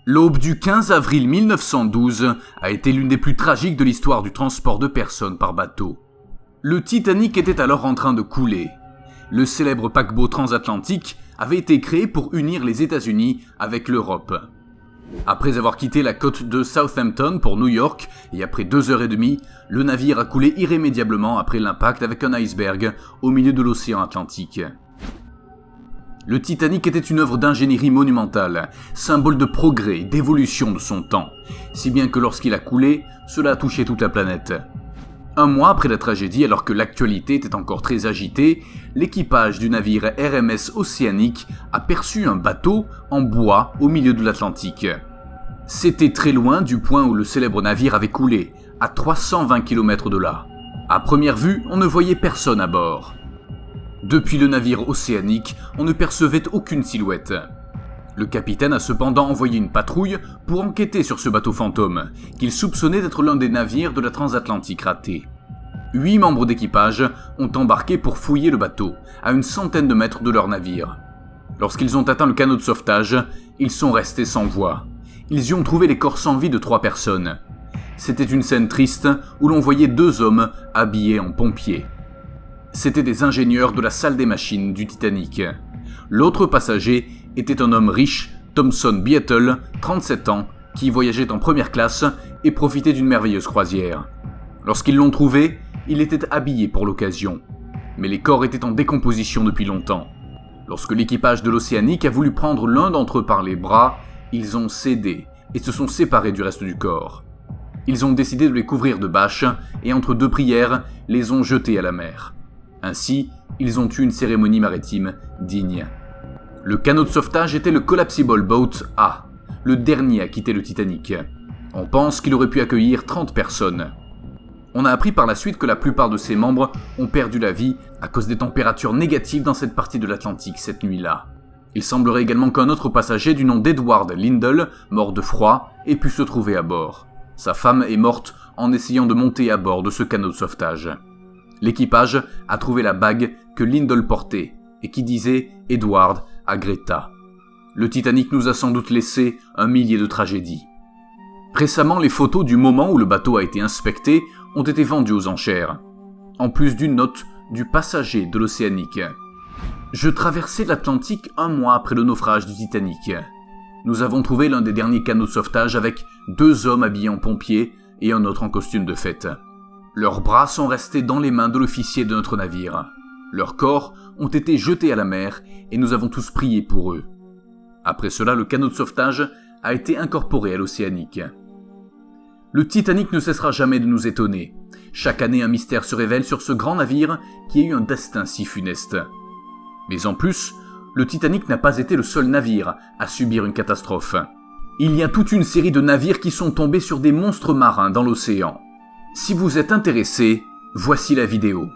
L'aube du 15 avril 1912 a été l'une des plus tragiques de l'histoire du transport de personnes par bateau. Le Titanic était alors en train de couler. Le célèbre paquebot transatlantique avait été créé pour unir les États-Unis avec l'Europe. Après avoir quitté la côte de Southampton pour New York, et après 2h30, le navire a coulé irrémédiablement après l'impact avec un iceberg au milieu de l'océan Atlantique. Le Titanic était une œuvre d'ingénierie monumentale, symbole de progrès et d'évolution de son temps, si bien que lorsqu'il a coulé, cela a touché toute la planète. Un mois après la tragédie, alors que l'actualité était encore très agitée, l'équipage du navire RMS Oceanic a perçu un bateau en bois au milieu de l'Atlantique. C'était très loin du point où le célèbre navire avait coulé, à 320 km de là. À première vue, on ne voyait personne à bord. Depuis le navire océanique, on ne percevait aucune silhouette. Le capitaine a cependant envoyé une patrouille pour enquêter sur ce bateau fantôme, qu'il soupçonnait d'être l'un des navires de la transatlantique ratée. 8 membres d'équipage ont embarqué pour fouiller le bateau, à une centaine de mètres de leur navire. Lorsqu'ils ont atteint le canot de sauvetage, ils sont restés sans voix. Ils y ont trouvé les corps sans vie de 3 personnes. C'était une scène triste où l'on voyait 2 hommes habillés en pompiers. C'étaient des ingénieurs de la salle des machines du Titanic. L'autre passager était un homme riche, Thomson Beatle, 37 ans, qui voyageait en première classe et profitait d'une merveilleuse croisière. Lorsqu'ils l'ont trouvé, il était habillé pour l'occasion. Mais les corps étaient en décomposition depuis longtemps. Lorsque l'équipage de l'Océanic a voulu prendre l'un d'entre eux par les bras, ils ont cédé et se sont séparés du reste du corps. Ils ont décidé de les couvrir de bâches et entre 2 prières, les ont jetés à la mer. Ainsi, ils ont eu une cérémonie maritime digne. Le canot de sauvetage était le Collapsible Boat A, le dernier à quitter le Titanic. On pense qu'il aurait pu accueillir 30 personnes. On a appris par la suite que la plupart de ses membres ont perdu la vie à cause des températures négatives dans cette partie de l'Atlantique cette nuit-là. Il semblerait également qu'un autre passager du nom d'Edward Lindell, mort de froid, ait pu se trouver à bord. Sa femme est morte en essayant de monter à bord de ce canot de sauvetage. L'équipage a trouvé la bague que Lindell portait et qui disait « Edward à Greta ». Le Titanic nous a sans doute laissé un millier de tragédies. Récemment, les photos du moment où le bateau a été inspecté ont été vendues aux enchères, en plus d'une note du passager de l'Océanic. Je traversais l'Atlantique 1 mois après le naufrage du Titanic. Nous avons trouvé l'un des derniers canots de sauvetage avec 2 hommes habillés en pompiers et un autre en costume de fête. Leurs bras sont restés dans les mains de l'officier de notre navire. Leurs corps ont été jetés à la mer et nous avons tous prié pour eux. Après cela, le canot de sauvetage a été incorporé à l'Océanic. Le Titanic ne cessera jamais de nous étonner. Chaque année, un mystère se révèle sur ce grand navire qui a eu un destin si funeste. Mais en plus, le Titanic n'a pas été le seul navire à subir une catastrophe. Il y a toute une série de navires qui sont tombés sur des monstres marins dans l'océan. Si vous êtes intéressé, voici la vidéo.